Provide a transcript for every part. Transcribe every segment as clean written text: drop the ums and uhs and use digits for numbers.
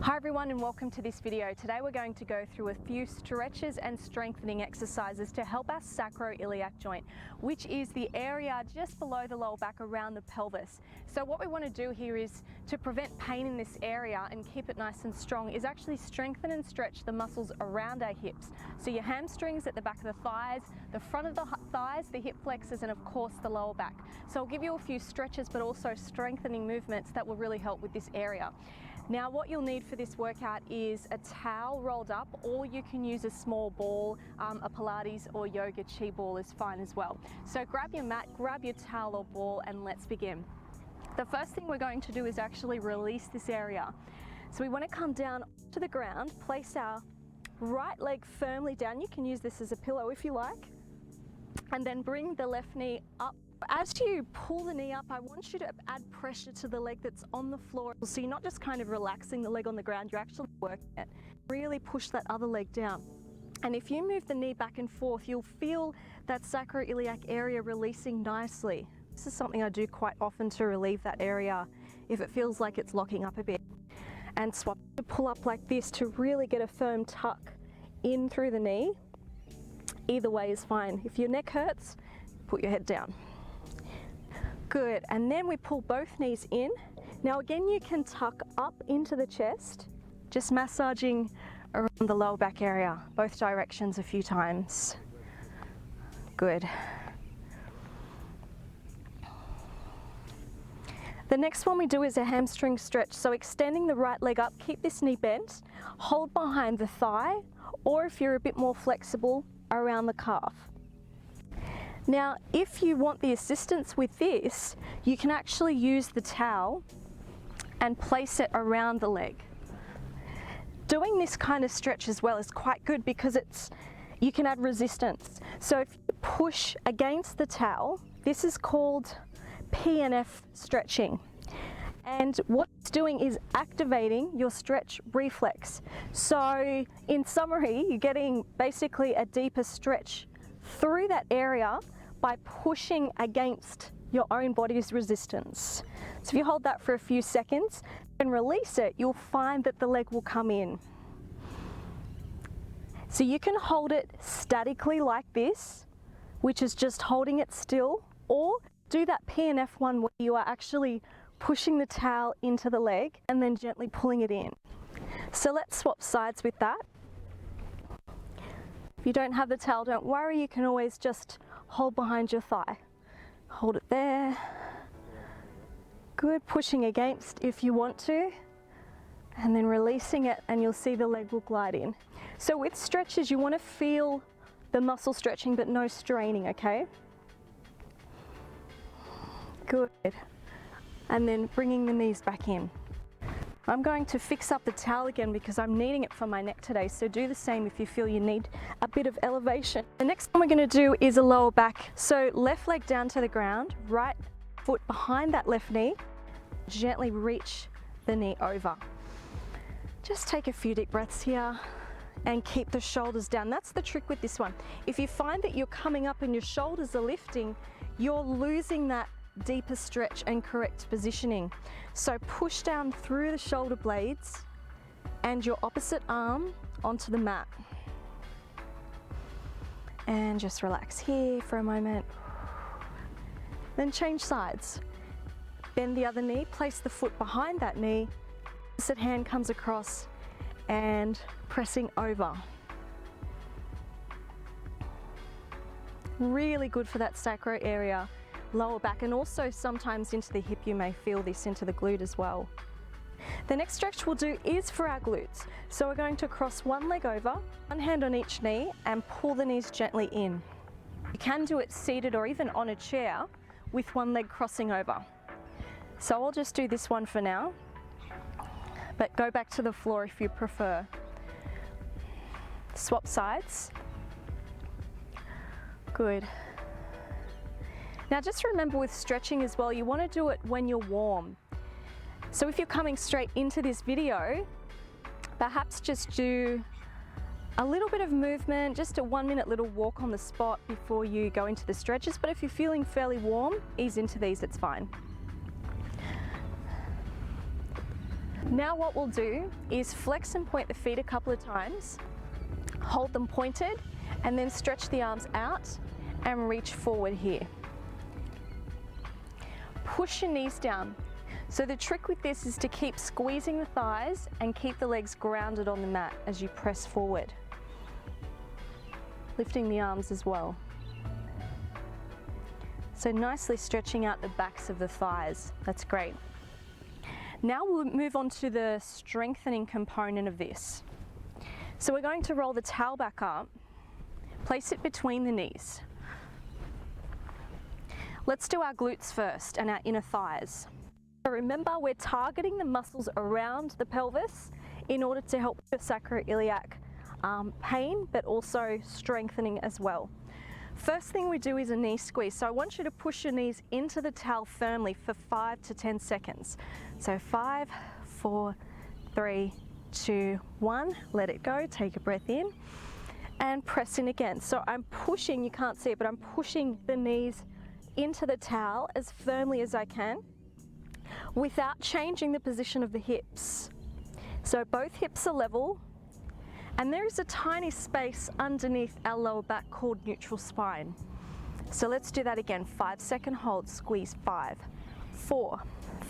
Hi everyone and welcome to this video. Today we're going to go through a few stretches and strengthening exercises to help our sacroiliac joint, which is the area just below the lower back around the pelvis. So what we want to do here is to prevent pain in this area and keep it nice and strong is actually strengthen and stretch the muscles around our hips. So your hamstrings at the back of the thighs, the front of the thighs, the hip flexors, and of course the lower back. So I'll give you a few stretches but also strengthening movements that will really help with this area. Now what you'll need for this workout is a towel rolled up, or you can use a small ball, a Pilates or yoga chi ball is fine as well. So grab your mat, grab your towel or ball, and let's begin. The first thing we're going to do is actually release this area. So we want to come down to the ground, place our right leg firmly down. You can use this as a pillow if you like, and then bring the left knee up. As you pull the knee up, I want you to add pressure to the leg that's on the floor. So you're not just kind of relaxing the leg on the ground, you're actually working it. Really push that other leg down. And if you move the knee back and forth, you'll feel that sacroiliac area releasing nicely. This is something I do quite often to relieve that area if it feels like it's locking up a bit. And swap to pull up like this to really get a firm tuck in through the knee. Either way is fine. If your neck hurts, put your head down. Good, and then we pull both knees in. Now again, you can tuck up into the chest, just massaging around the lower back area, both directions a few times. Good. The next one we do is a hamstring stretch. So extending the right leg up, keep this knee bent, hold behind the thigh, or if you're a bit more flexible, around the calf. Now, if you want the assistance with this, you can actually use the towel and place it around the leg. Doing this kind of stretch as well is quite good because you can add resistance. So if you push against the towel, this is called PNF stretching. And what it's doing is activating your stretch reflex. So in summary, you're getting basically a deeper stretch through that area by pushing against your own body's resistance. So if you hold that for a few seconds and release it, you'll find that the leg will come in. So you can hold it statically like this, which is just holding it still, or do that PNF one where you are actually pushing the towel into the leg and then gently pulling it in. So let's swap sides with that. If you don't have the towel, don't worry, you can always just hold behind your thigh. Hold it there. Good, pushing against if you want to, and then releasing it, and you'll see the leg will glide in. So with stretches, you want to feel the muscle stretching but no straining, okay? Good. And then bringing the knees back in. I'm going to fix up the towel again because I'm needing it for my neck today, so do the same if you feel you need a bit of elevation. The next one we're going to do is a lower back. So left leg down to the ground, right foot behind that left knee, gently reach the knee over. Just take a few deep breaths here and keep the shoulders down. That's the trick with this one. If you find that you're coming up and your shoulders are lifting, you're losing that deeper stretch and correct positioning. So push down through the shoulder blades and your opposite arm onto the mat. And just relax here for a moment. Then change sides. Bend the other knee, place the foot behind that knee, opposite hand comes across and pressing over. Really good for that sacro area. Lower back, and also sometimes into the hip. You may feel this into the glute as well. The next stretch we'll do is for our glutes. So we're going to cross one leg over, one hand on each knee, and pull the knees gently in. You can do it seated or even on a chair with one leg crossing over. So I'll just do this one for now, but go back to the floor if you prefer. Swap sides. Good. Now just remember with stretching as well, you want to do it when you're warm. So if you're coming straight into this video, perhaps just do a little bit of movement, just a 1 minute little walk on the spot before you go into the stretches. But if you're feeling fairly warm, ease into these, it's fine. Now what we'll do is flex and point the feet a couple of times, hold them pointed, and then stretch the arms out and reach forward here. Push your knees down. So the trick with this is to keep squeezing the thighs and keep the legs grounded on the mat as you press forward. Lifting the arms as well. So nicely stretching out the backs of the thighs. That's great. Now we'll move on to the strengthening component of this. So we're going to roll the towel back up, place it between the knees. Let's do our glutes first and our inner thighs. So remember, we're targeting the muscles around the pelvis in order to help with sacroiliac pain, but also strengthening as well. First thing we do is a knee squeeze. So I want you to push your knees into the towel firmly for 5 to 10 seconds. So 5, 4, 3, 2, 1. Let it go. Take a breath in and press in again. So I'm pushing, you can't see it, but I'm pushing the knees into the towel as firmly as I can without changing the position of the hips. So both hips are level. And there is a tiny space underneath our lower back called neutral spine. So let's do that again. 5-second hold, squeeze. 5, 4,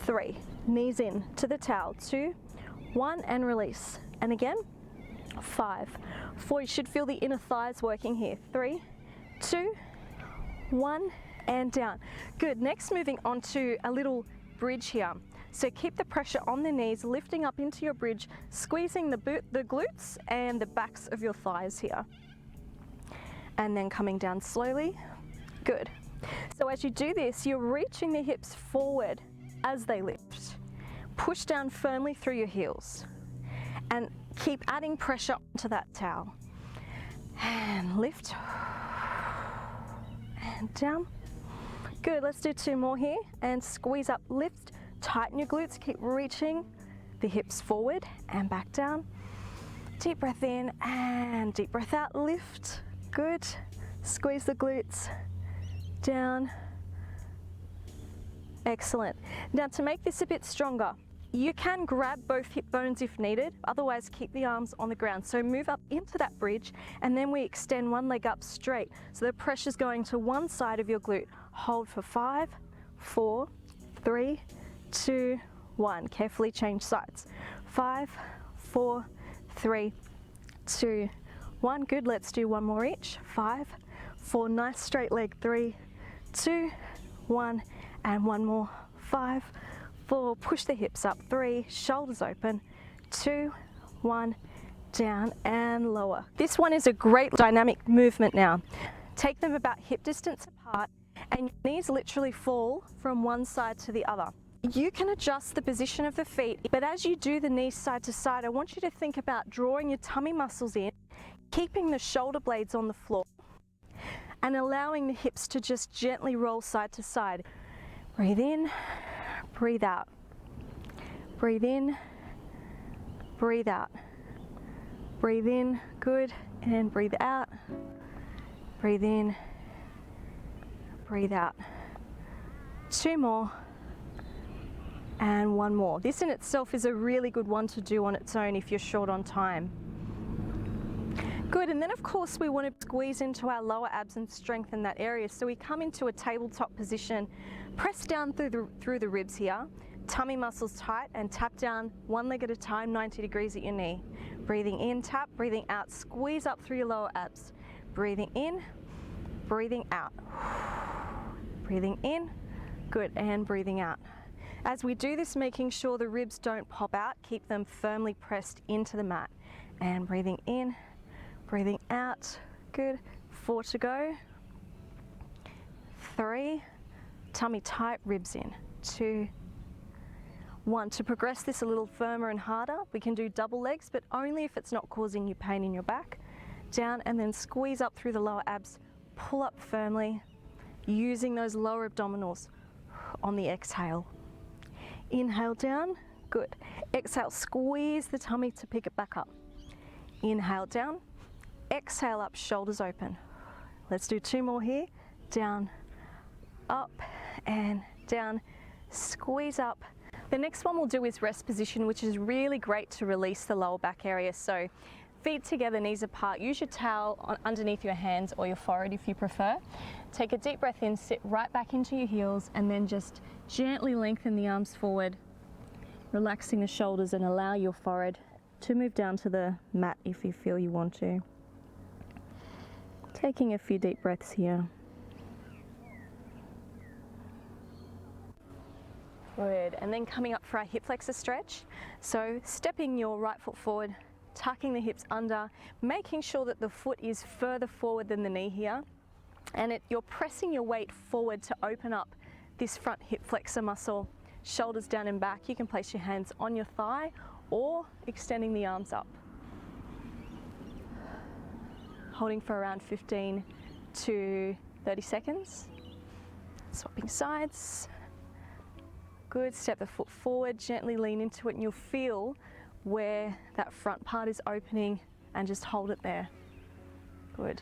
3, knees in to the towel. 2, 1, and release. And again, 5, 4. You should feel the inner thighs working here. 3, 2, 1, and down. Good. Next, moving on to a little bridge here. So keep the pressure on the knees, lifting up into your bridge, squeezing the glutes and the backs of your thighs here. And then coming down slowly. Good. So as you do this, you're reaching the hips forward as they lift. Push down firmly through your heels and keep adding pressure onto that towel. And lift. And down. Good. Let's do 2 more here and squeeze up, lift. Tighten your glutes, keep reaching the hips forward and back down. Deep breath in and deep breath out, lift. Good. Squeeze the glutes down. Excellent. Now to make this a bit stronger, you can grab both hip bones if needed, otherwise keep the arms on the ground. So move up into that bridge and then we extend one leg up straight. So the pressure's going to one side of your glute. Hold for 5, 4, 3, 2, 1. Carefully change sides. 5, 4, 3, 2, 1. Good. Let's do one more each. 5, 4. Nice straight leg. 3, 2, 1. And one more. 5, 4. Push the hips up. 3. Shoulders open. 2, 1. Down and lower. This one is a great dynamic movement now. Take them about hip distance apart and your knees literally fall from one side to the other. You can adjust the position of the feet, but as you do the knees side to side, I want you to think about drawing your tummy muscles in, keeping the shoulder blades on the floor, and allowing the hips to just gently roll side to side. Breathe in, breathe out. Breathe in, breathe out. Breathe in, good, and breathe out. Breathe in, breathe out. 2 more. And 1 more. This in itself is a really good one to do on its own if you're short on time. Good, and then of course we want to squeeze into our lower abs and strengthen that area. So we come into a tabletop position, press down through the ribs here, tummy muscles tight, and tap down one leg at a time, 90 degrees at your knee. Breathing in, tap, breathing out, squeeze up through your lower abs. Breathing in, breathing out. Breathing in, good, and breathing out. As we do this, making sure the ribs don't pop out, keep them firmly pressed into the mat. And breathing in, breathing out, good. 4 to go. 3, tummy tight, ribs in. 2, 1. To progress this a little firmer and harder, we can do double legs, but only if it's not causing you pain in your back. Down and then squeeze up through the lower abs, pull up firmly, using those lower abdominals on the exhale. Inhale down, good. Exhale, squeeze the tummy to pick it back up. Inhale down, exhale up, shoulders open. Let's do 2 more here. Down, up, and down. Squeeze up, The next one we'll do is rest position, which is really great to release the lower back area. So feet together, knees apart. Use your towel underneath your hands or your forehead if you prefer. Take a deep breath in, sit right back into your heels, and then just gently lengthen the arms forward, relaxing the shoulders, and allow your forehead to move down to the mat if you feel you want to. Taking a few deep breaths here. Good, and then coming up for our hip flexor stretch. So stepping your right foot forward, tucking the hips under, making sure that the foot is further forward than the knee here. And you're pressing your weight forward to open up this front hip flexor muscle. Shoulders down and back. You can place your hands on your thigh or extending the arms up. Holding for around 15 to 30 seconds. Swapping sides. Good, step the foot forward, gently lean into it, and you'll feel where that front part is opening, and just hold it there. Good.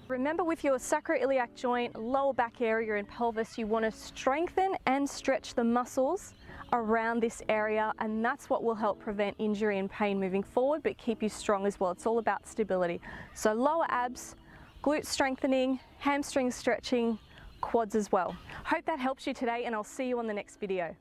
Remember, with your sacroiliac joint, lower back area and pelvis, you want to strengthen and stretch the muscles around this area, and that's what will help prevent injury and pain moving forward, but keep you strong as well. It's all about stability. So lower abs, glute strengthening, hamstring stretching, quads as well. Hope that helps you today, and I'll see you on the next video.